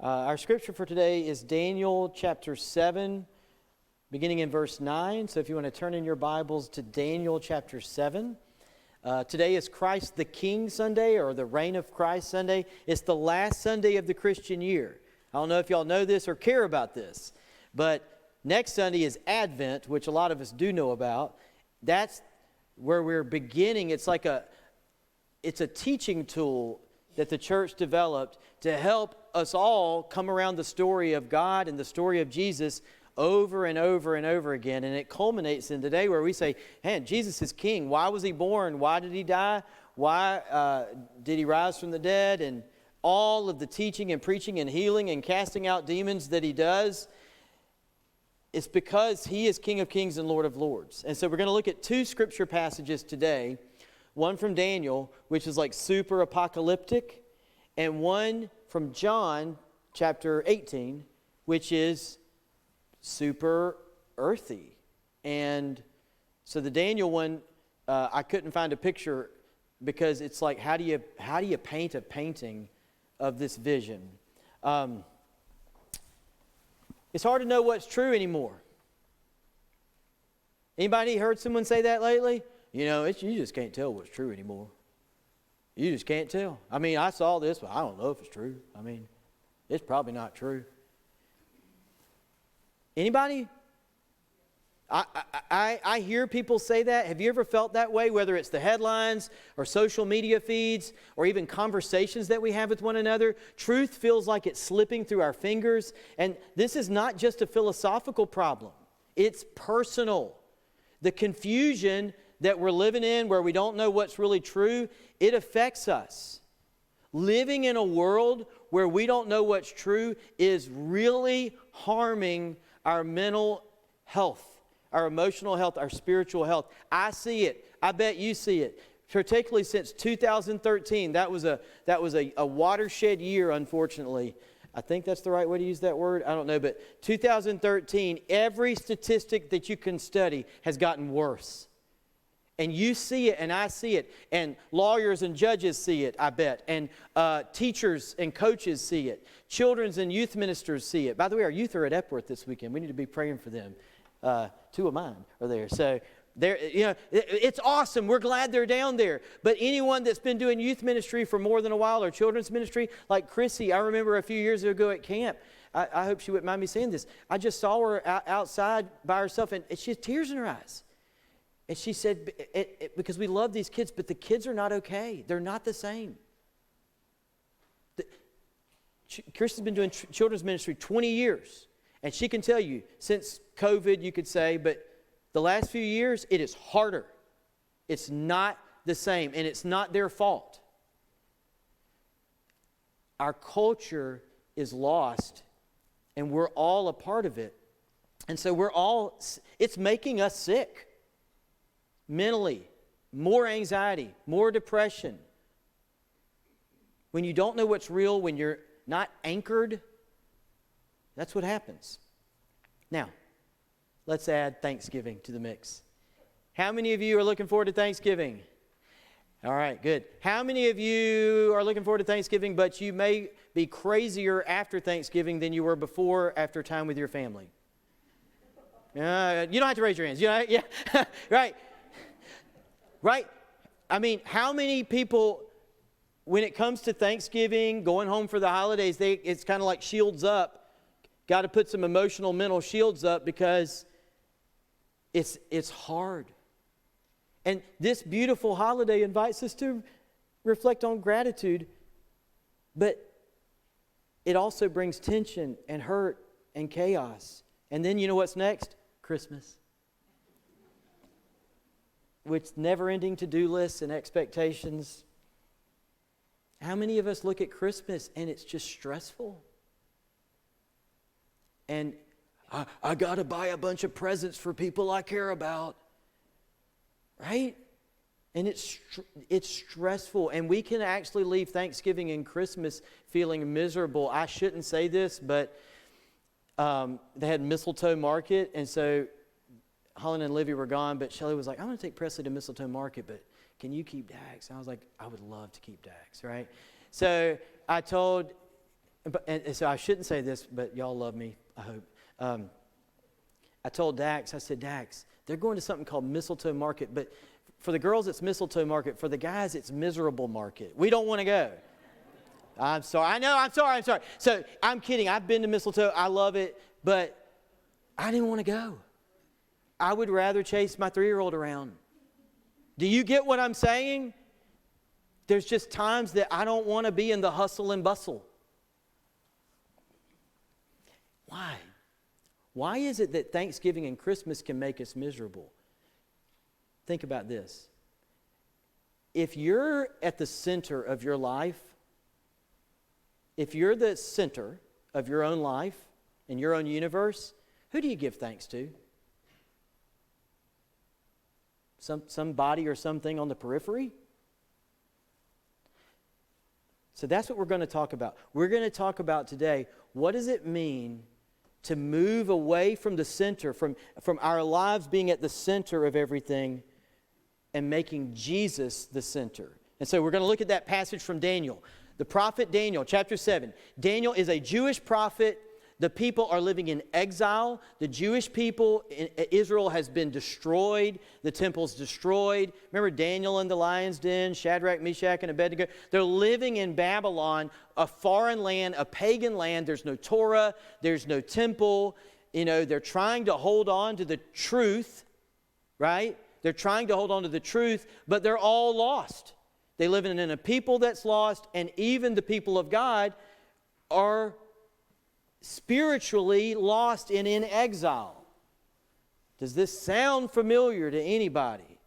Our scripture for today is Daniel chapter 7, beginning in verse 9. So if you want to turn in your Bibles to Daniel chapter 7. Today is Christ the King Sunday, or the Reign of Christ Sunday. It's the last Sunday of the Christian year. I don't know if y'all know this or care about this, but next Sunday is Advent, which a lot of us do know about. That's where we're beginning. It's a teaching tool that the church developed to help us all come around the story of God and the story of Jesus over and over and over again. And it culminates in today where we say, man, Jesus is King. Why was He born? Why did He die? Why did He rise from the dead? And all of the teaching and preaching and healing and casting out demons that He does, it's because He is King of Kings and Lord of Lords. And so we're going to look at two scripture passages today. One from Daniel, which is like super apocalyptic, and one from John chapter 18, which is super earthy. And so the Daniel one, I couldn't find a picture because it's like, how do you paint a painting of this vision? It's hard to know what's true anymore. Anybody heard someone say that lately? You know, you just can't tell what's true anymore. You just can't tell. I mean, I saw this, but I don't know if it's true. I mean, it's probably not true. Anybody? I hear people say that. Have you ever felt that way, whether it's the headlines or social media feeds or even conversations that we have with one another? Truth feels like it's slipping through our fingers. And this is not just a philosophical problem. It's personal. The confusion that we're living in where we don't know what's really true, it affects us. Living in a world where we don't know what's true is really harming our mental health, our emotional health, our spiritual health. I see it. I bet you see it. Particularly since 2013. That was a watershed year, unfortunately. I think that's the right way to use that word. I don't know. But 2013, every statistic that you can study has gotten worse. And you see it, and I see it, and lawyers and judges see it, I bet, and teachers and coaches see it. Children's and youth ministers see it. By the way, our youth are at Epworth this weekend. We need to be praying for them. Two of mine are there. So, it's awesome. We're glad they're down there. But anyone that's been doing youth ministry for more than a while, or children's ministry, like Chrissy, I remember a few years ago at camp, I hope she wouldn't mind me saying this, I just saw her outside by herself, and she had tears in her eyes. And she said, because we love these kids, but the kids are not okay. They're not the same. Kirsten's been doing children's ministry 20 years. And she can tell you, since COVID, you could say, but the last few years, it is harder. It's not the same, and it's not their fault. Our culture is lost, and we're all a part of it. And so it's making us sick. Mentally, more anxiety, more depression. When you don't know what's real, when you're not anchored, that's what happens. Now, let's add Thanksgiving to the mix. How many of you are looking forward to Thanksgiving? All right, good. How many of you are looking forward to Thanksgiving, but you may be crazier after Thanksgiving than you were before after time with your family? You don't have to raise your hands. Yeah, right. Right? I mean, how many people, when it comes to Thanksgiving, going home for the holidays, it's kind of like shields up. Got to put some emotional, mental shields up because it's hard. And this beautiful holiday invites us to reflect on gratitude, but it also brings tension and hurt and chaos. And then you know what's next? Christmas. With never-ending to-do lists and expectations. How many of us look at Christmas and it's just stressful? And I got to buy a bunch of presents for people I care about. Right? And it's stressful. And we can actually leave Thanksgiving and Christmas feeling miserable. I shouldn't say this, but they had Mistletoe Market, and so Holland and Livy were gone, but Shelley was like, I'm going to take Presley to Mistletoe Market, but can you keep Dax? And I was like, I would love to keep Dax, right? So I told And so I shouldn't say this, but y'all love me, I hope. I told Dax, I said, Dax, they're going to something called Mistletoe Market, but for the girls, it's Mistletoe Market. For the guys, it's Miserable Market. We don't want to go. I'm sorry. I know, I'm sorry. So I'm kidding. I've been to Mistletoe. I love it, but I didn't want to go. I would rather chase my 3-year-old around. Do you get what I'm saying? There's just times that I don't want to be in the hustle and bustle. Why? Why is it that Thanksgiving and Christmas can make us miserable? Think about this. If you're at the center of your life, if you're the center of your own life and your own universe, who do you give thanks to? Somebody or something on the periphery? So that's what we're going to talk about. We're going to talk about today, what does it mean to move away from the center, from our lives being at the center of everything and making Jesus the center. And so we're going to look at that passage from Daniel. The prophet Daniel, chapter 7. Daniel is a Jewish prophet. The people are living in exile. The Jewish people in Israel has been destroyed. The temple's destroyed. Remember Daniel in the lion's den, Shadrach, Meshach, and Abednego? They're living in Babylon, a foreign land, a pagan land. There's no Torah. There's no temple. They're trying to hold on to the truth, right? They're trying to hold on to the truth, but they're all lost. They live in a people that's lost, and even the people of God are spiritually lost and in exile. Does this sound familiar to anybody?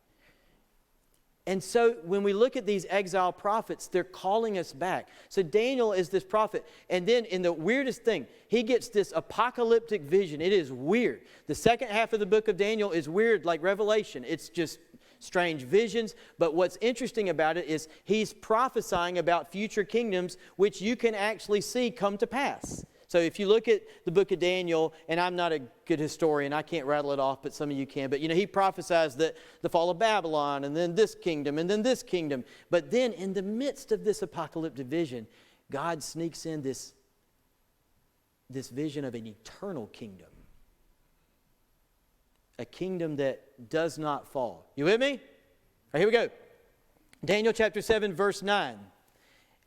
And so when we look at these exile prophets, they're calling us back. So Daniel is this prophet. And then in the weirdest thing, he gets this apocalyptic vision. It is weird. The second half of the book of Daniel is weird like Revelation. It's just strange visions. But what's interesting about it is he's prophesying about future kingdoms, which you can actually see come to pass. So if you look at the book of Daniel, and I'm not a good historian, I can't rattle it off, but some of you can. But he prophesies that the fall of Babylon, and then this kingdom, and then this kingdom. But then in the midst of this apocalyptic vision, God sneaks in this vision of an eternal kingdom. A kingdom that does not fall. You with me? All right, here we go. Daniel chapter 7, verse 9.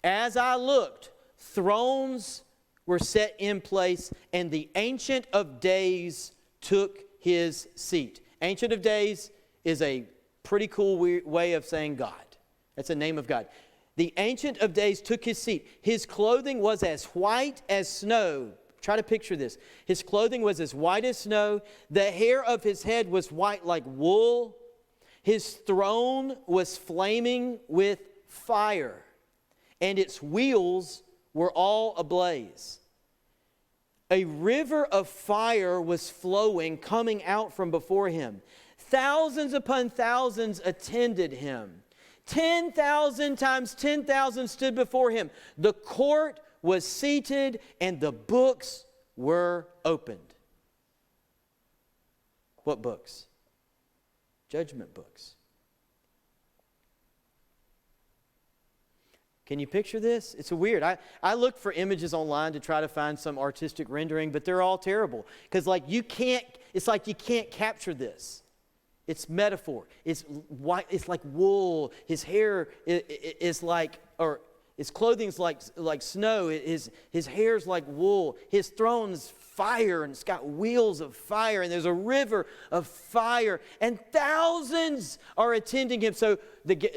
As I looked, thrones were set in place, and the Ancient of Days took his seat. Ancient of Days is a pretty cool way of saying God. That's the name of God. The Ancient of Days took his seat. His clothing was as white as snow. Try to picture this. His clothing was as white as snow. The hair of his head was white like wool. His throne was flaming with fire, and its wheels were all ablaze. A river of fire was flowing, coming out from before him. Thousands upon thousands attended him. 10,000 times 10,000 stood before him. The court was seated, and the books were opened. What books? Judgment books. Can you picture this? It's weird. I look for images online to try to find some artistic rendering, but they're all terrible. Because you can't capture this. It's metaphor. It's white. It's like wool. His hair is like, or his clothing's like snow. His hair's like wool. His throne's fire, and it's got wheels of fire, and there's a river of fire, and thousands are attending him. So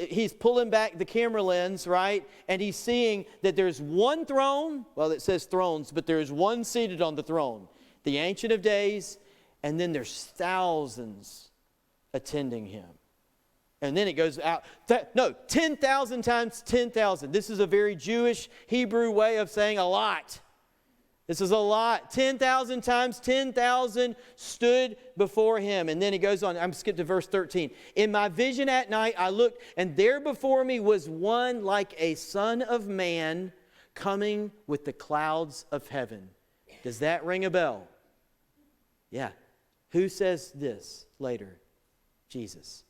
he's pulling back the camera lens, right? And he's seeing that there's one throne. Well, it says thrones, but there's one seated on the throne, the Ancient of Days, and then there's thousands attending him. And then it goes out. 10,000 times 10,000. This is a very Jewish Hebrew way of saying a lot. This is a lot. 10,000 times 10,000 stood before him. And then he goes on. I'm skipped to verse 13. In my vision at night I looked, and there before me was one like a son of man coming with the clouds of heaven. Does that ring a bell? Yeah. Who says this later? Jesus.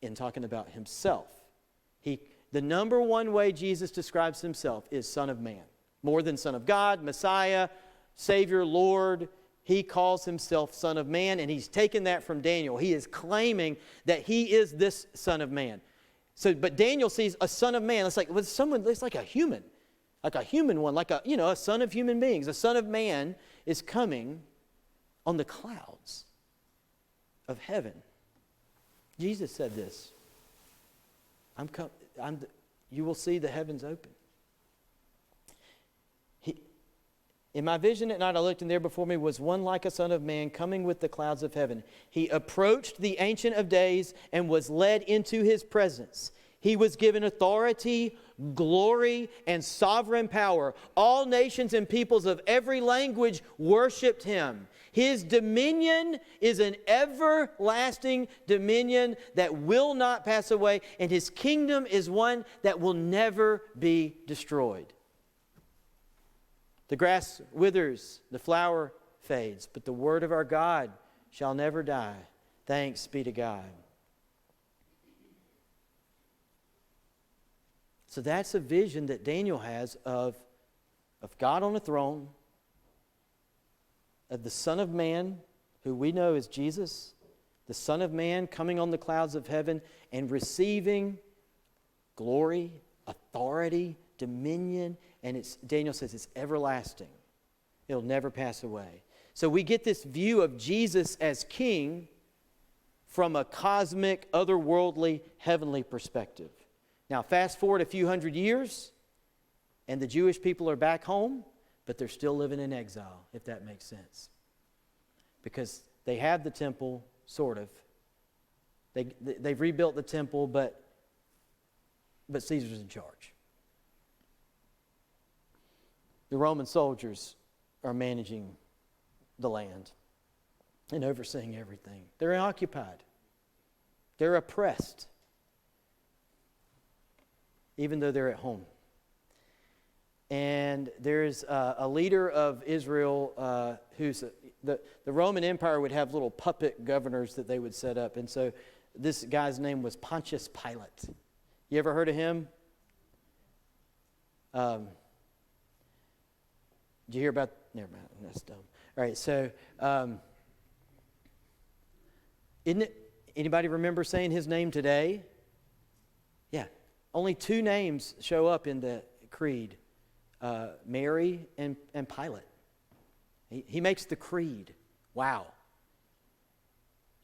In talking about himself. The number one way Jesus describes himself is Son of Man. More than Son of God, Messiah, Savior, Lord. He calls himself Son of Man, and he's taken that from Daniel. He is claiming that he is this Son of Man. So, but Daniel sees a Son of Man. It's like someone. It's like a human one, like a son of human beings. A Son of Man is coming on the clouds of heaven. Jesus said this. You will see the heavens open. In my vision at night I looked, and there before me was one like a Son of Man coming with the clouds of heaven. He approached the Ancient of Days and was led into his presence. He was given authority, glory, and sovereign power. All nations and peoples of every language worshiped him. His dominion is an everlasting dominion that will not pass away, and his kingdom is one that will never be destroyed. The grass withers, the flower fades, but the word of our God shall never die. Thanks be to God. So that's a vision that Daniel has of God on a throne, of the Son of Man, who we know is Jesus, the Son of Man coming on the clouds of heaven and receiving glory, authority, dominion, and Daniel says it's everlasting. It'll never pass away. So we get this view of Jesus as king from a cosmic, otherworldly, heavenly perspective. Now fast forward a few hundred years, and the Jewish people are back home, but they're still living in exile, if that makes sense. Because they have the temple, sort of. They've rebuilt the temple, but Caesar's in charge. The Roman soldiers are managing the land and overseeing everything. They're occupied. They're oppressed, even though they're at home. And there's a leader of Israel who's the Roman Empire would have little puppet governors that they would set up. And so this guy's name was Pontius Pilate. You ever heard of him? Did you hear about? Never mind, that's dumb. All right, so isn't it? Anybody remember saying his name today? Yeah, only two names show up in the creed: Mary and Pilate. He makes the creed. Wow.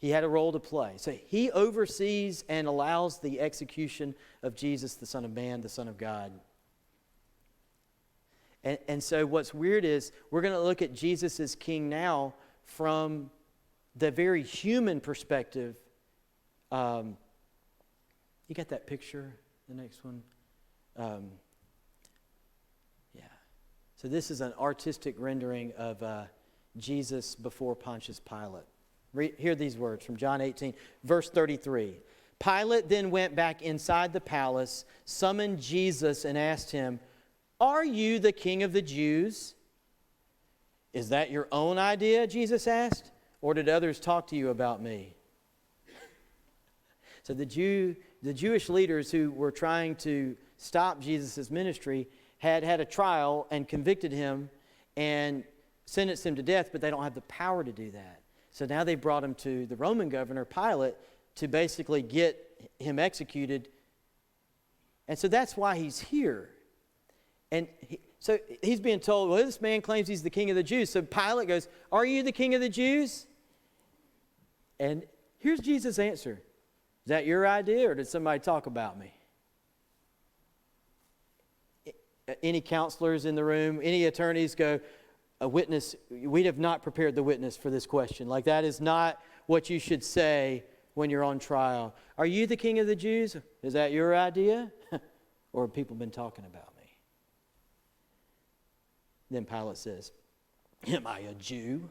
He had a role to play. So he oversees and allows the execution of Jesus, the Son of Man, the Son of God. And so what's weird is we're going to look at Jesus as king now from the very human perspective. You got that picture, the next one? Yeah. So this is an artistic rendering of Jesus before Pontius Pilate. Hear these words from John 18, verse 33. Pilate then went back inside the palace, summoned Jesus, and asked him, "Are you the king of the Jews?" "Is that your own idea?" Jesus asked. "Or did others talk to you about me?" So the Jewish leaders who were trying to stop Jesus' ministry had a trial and convicted him and sentenced him to death, but they don't have the power to do that. So now they brought him to the Roman governor, Pilate, to basically get him executed. And so that's why he's here. And so he's being told, well, this man claims he's the king of the Jews. So Pilate goes, "Are you the king of the Jews?" And here's Jesus' answer. "Is that your idea, or did somebody talk about me?" Any counselors in the room, any attorneys go, "A witness, we have not prepared the witness for this question." Like, that is not what you should say when you're on trial. "Are you the king of the Jews? Is that your idea? Or have people been talking about me?" Then Pilate says, "Am I a Jew?"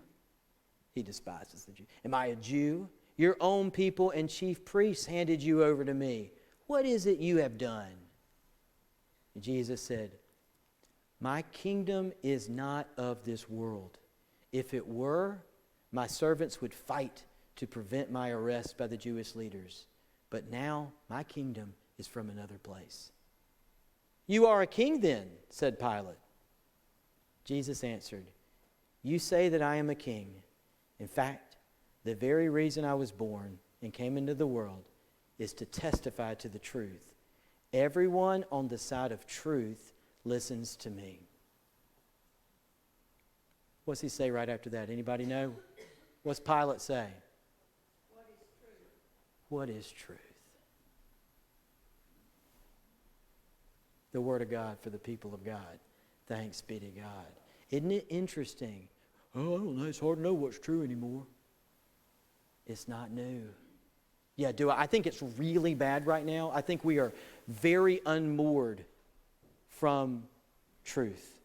He despises the Jew. "Am I a Jew? Your own people and chief priests handed you over to me. What is it you have done?" And Jesus said, "My kingdom is not of this world. If it were, my servants would fight to prevent my arrest by the Jewish leaders. But now my kingdom is from another place." "You are a king then," said Pilate. Jesus answered, "You say that I am a king. In fact, the very reason I was born and came into the world is to testify to the truth. Everyone on the side of truth listens to me." What's he say right after that? Anybody know? What's Pilate say? What is truth? What is truth? The Word of God for the people of God. Thanks be to God. Isn't it interesting? Oh, I don't know. It's hard to know what's true anymore. It's not new. Yeah, I think it's really bad right now. I think we are very unmoored from truth.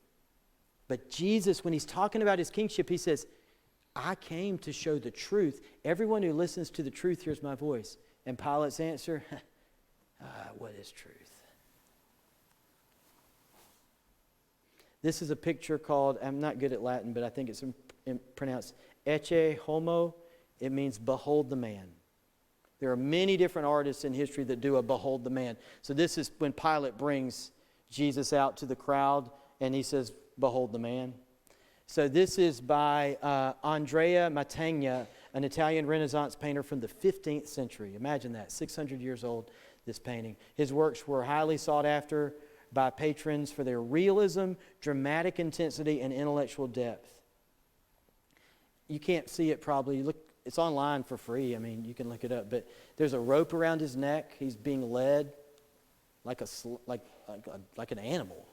But Jesus, when he's talking about his kingship, he says, I came to show the truth. Everyone who listens to the truth hears my voice. And Pilate's answer, what is truth? This is a picture called, I'm not good at Latin, but I think it's pronounced Ecce Homo. It means behold the man. There are many different artists in history that do a behold the man. So this is when Pilate brings Jesus out to the crowd and he says, behold the man. So this is by Andrea Mantegna, an Italian Renaissance painter from the 15th century. Imagine that, 600 years old, this painting. His works were highly sought after by patrons for their realism, dramatic intensity, and intellectual depth. You can't see it probably. It's online for free. I mean, you can look it up. But there's a rope around his neck. He's being led like an animal.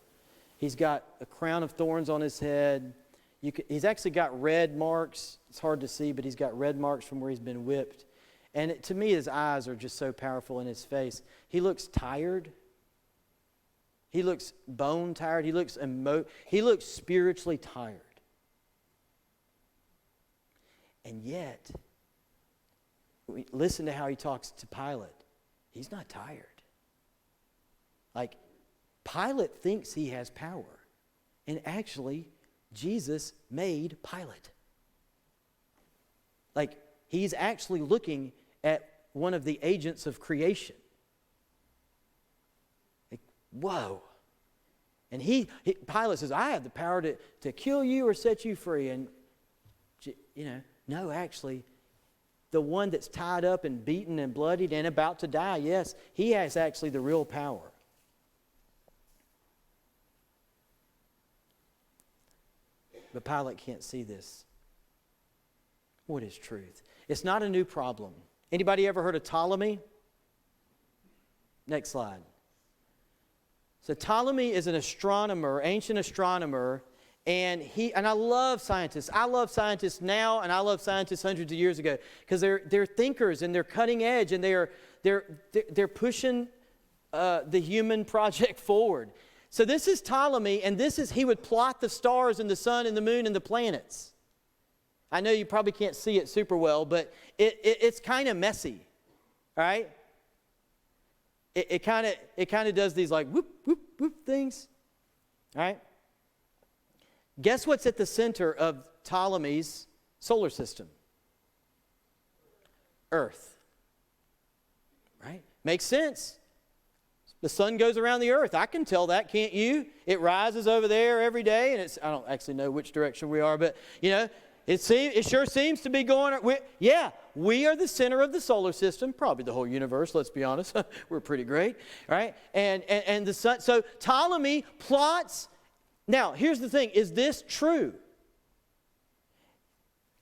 He's got a crown of thorns on his head. He's actually got red marks. It's hard to see, but he's got red marks from where he's been whipped. And to me, his eyes are just so powerful in his face. He looks tired. He looks bone tired. He looks spiritually tired. And yet, listen to how he talks to Pilate. He's not tired. Like, Pilate thinks he has power. And actually, Jesus made Pilate. Like, he's actually looking at one of the agents of creation. Like, whoa. And Pilate says, I have the power to kill you or set you free. And, no, actually, the one that's tied up and beaten and bloodied and about to die, yes, he has actually the real power. But Pilate can't see this. What is truth? It's not a new problem. Anybody ever heard of Ptolemy? Next slide. So Ptolemy is an astronomer, ancient astronomer, and I love scientists. I love scientists now, and I love scientists hundreds of years ago because they're thinkers and they're cutting edge and they're pushing the human project forward. So this is Ptolemy, and he would plot the stars and the sun and the moon and the planets. I know you probably can't see it super well, but it's kind of messy, all right? It kind of does these like whoop, whoop, whoop things, all right? Guess what's at the center of Ptolemy's solar system? Earth, right? Makes sense. The sun goes around the earth. I can tell that, can't you? It rises over there every day, and I don't actually know which direction we are, but, it sure seems to be going. We are the center of the solar system, probably the whole universe, let's be honest. We're pretty great, right? And the sun, so Ptolemy plots. Now, here's the thing. Is this true?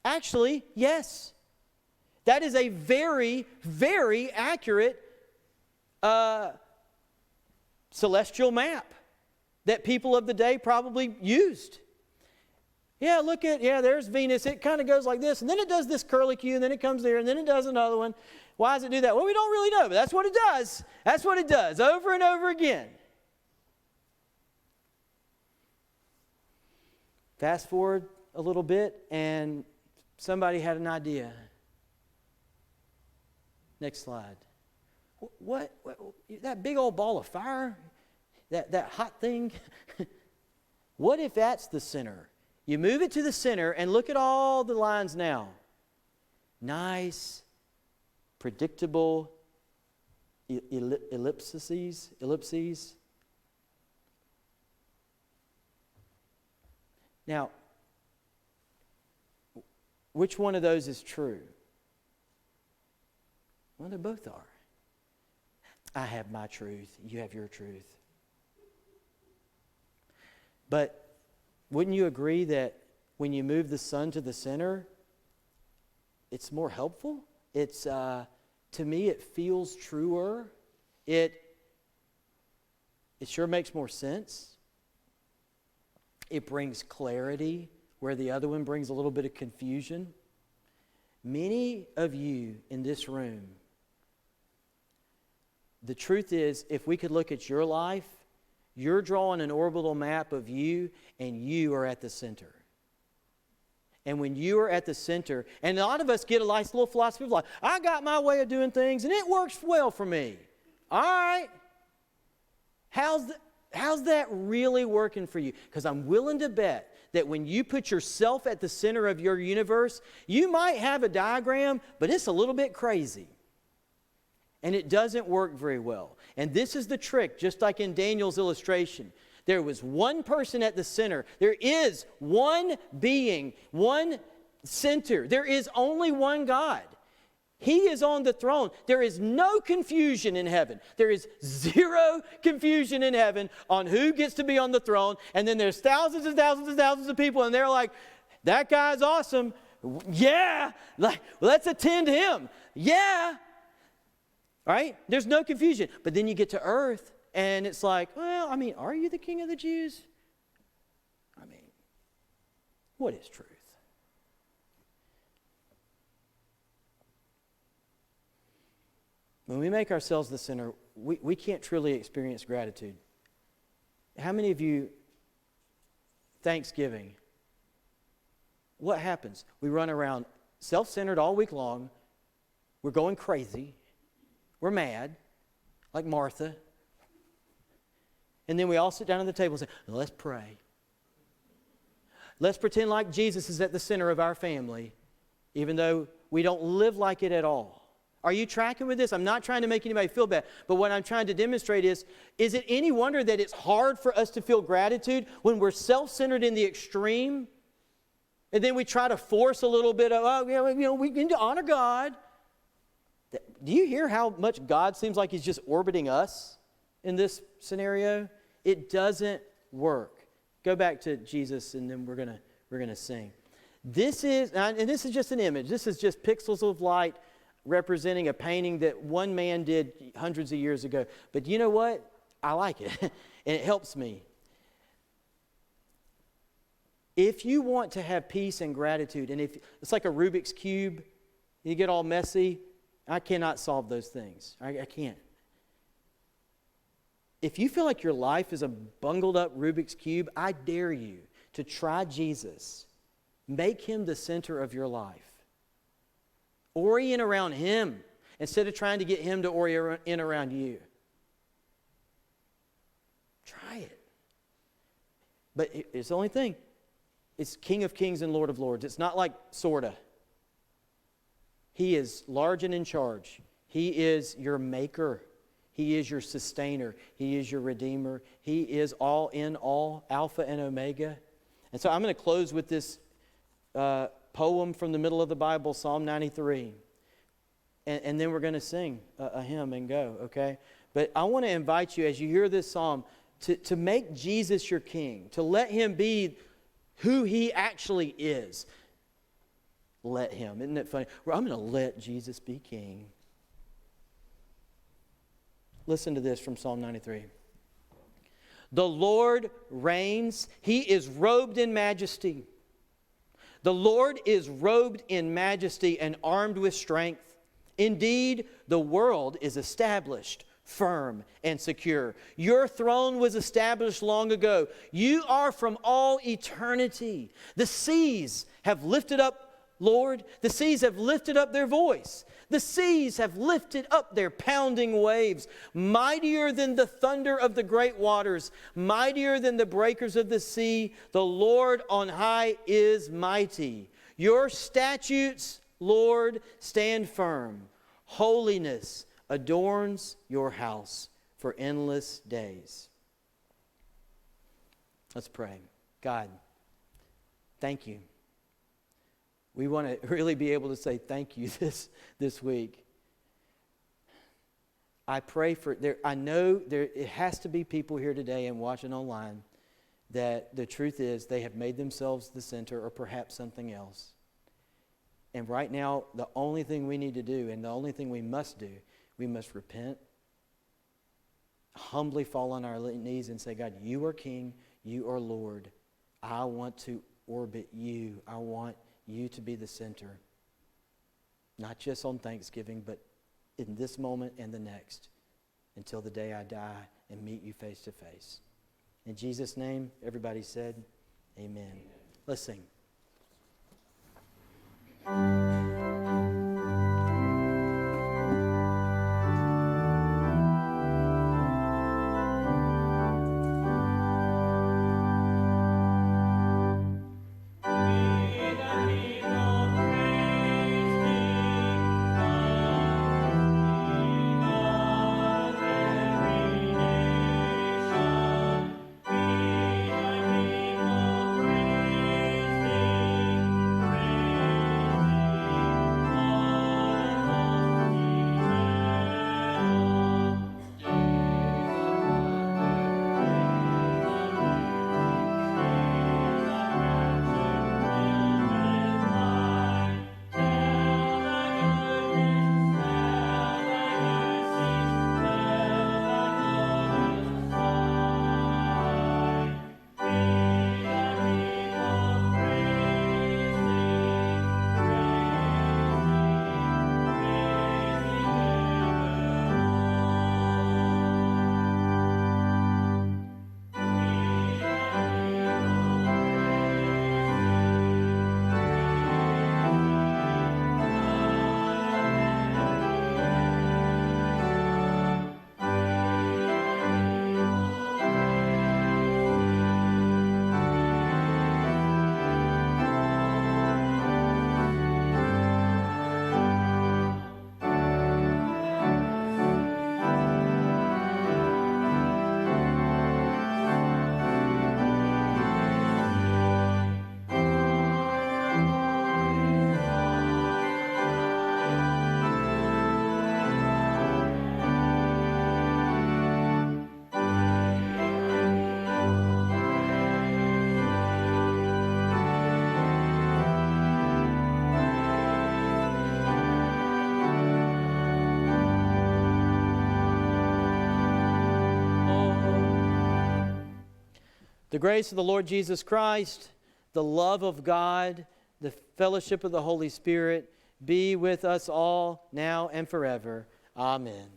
Actually, yes. That is a very, very accurate celestial map that people of the day probably used. There's Venus. It kind of goes like this, and then it does this curlicue, and then it comes there, and then it does another one. Why does it do that? Well, we don't really know, but that's what it does. That's what it does over and over again. Fast forward a little bit, and somebody had an idea. Next slide. What that big old ball of fire, that hot thing, what if that's the center? You move it to the center and look at all the lines now. Nice, predictable ellipses. Now, which one of those is true? Well, they both are. I have my truth. You have your truth. But wouldn't you agree that when you move the sun to the center, it's more helpful? It's, to me, it feels truer. It sure makes more sense. It brings clarity where the other one brings a little bit of confusion. Many of you in this room, the truth is, if we could look at your life, you're drawing an orbital map of you, and you are at the center. And when you are at the center, and a lot of us get a nice little philosophy of life, I got my way of doing things, and it works well for me. All right. How's that really working for you? Because I'm willing to bet that when you put yourself at the center of your universe, you might have a diagram, but it's a little bit crazy. And it doesn't work very well. And this is the trick, just like in Daniel's illustration. There was one person at the center. There is one being, one center. There is only one God. He is on the throne. There is no confusion in heaven. There is zero confusion in heaven on who gets to be on the throne. And then there's thousands and thousands and thousands of people, and they're like, that guy's awesome. Yeah, like, let's attend him. Yeah. Right? There's no confusion. But then you get to earth, and it's like, well, I mean, are you the King of the Jews? I mean, what is truth? When we make ourselves the center, we can't truly experience gratitude. How many of you, Thanksgiving, what happens? We run around self-centered all week long. We're going crazy. We're mad, like Martha. And then we all sit down at the table and say, let's pray. Let's pretend like Jesus is at the center of our family, even though we don't live like it at all. Are you tracking with this? I'm not trying to make anybody feel bad, but what I'm trying to demonstrate is it any wonder that it's hard for us to feel gratitude when we're self-centered in the extreme, and then we try to force a little bit of, we need to honor God. Do you hear how much God seems like He's just orbiting us in this scenario? It doesn't work. Go back to Jesus, and then we're gonna sing. This is just an image. This is just pixels of light representing a painting that one man did hundreds of years ago. But you know what? I like it, and it helps me. If you want to have peace and gratitude, and if it's like a Rubik's Cube, you get all messy, I cannot solve those things. I can't. If you feel like your life is a bungled up Rubik's Cube, I dare you to try Jesus. Make Him the center of your life. Orient around Him instead of trying to get Him to orient around you. Try it. But it's the only thing. It's King of Kings and Lord of Lords. It's not like sorta. He is large and in charge. He is your maker. He is your sustainer. He is your redeemer. He is all in all, Alpha and Omega. And so I'm going to close with this poem from the middle of the Bible, Psalm 93. And then we're going to sing a hymn and go, okay? But I want to invite you, as you hear this psalm, to make Jesus your King, to let Him be who He actually is. Let Him. Isn't it funny? Well, I'm going to let Jesus be King. Listen to this from Psalm 93. The Lord reigns. He is robed in majesty. The Lord is robed in majesty and armed with strength. Indeed, the world is established, firm and secure. Your throne was established long ago. You are from all eternity. The seas have lifted up, Lord, the seas have lifted up their voice. The seas have lifted up their pounding waves, mightier than the thunder of the great waters, mightier than the breakers of the sea. The Lord on high is mighty. Your statutes, Lord, stand firm. Holiness adorns your house for endless days. Let's pray. God, thank you. We want to really be able to say thank you this week. I pray for there. I know it has to be people here today and watching online that the truth is they have made themselves the center or perhaps something else. And right now, the only thing we need to do and the only thing we must do, we must repent, humbly fall on our knees and say, God, you are King, you are Lord. I want to orbit you. I want you to be the center. Not just on Thanksgiving, but in this moment and the next, until the day I die and meet you face to face. In Jesus' name, everybody said, amen. Let's sing. The grace of the Lord Jesus Christ, the love of God, the fellowship of the Holy Spirit be with us all now and forever. Amen.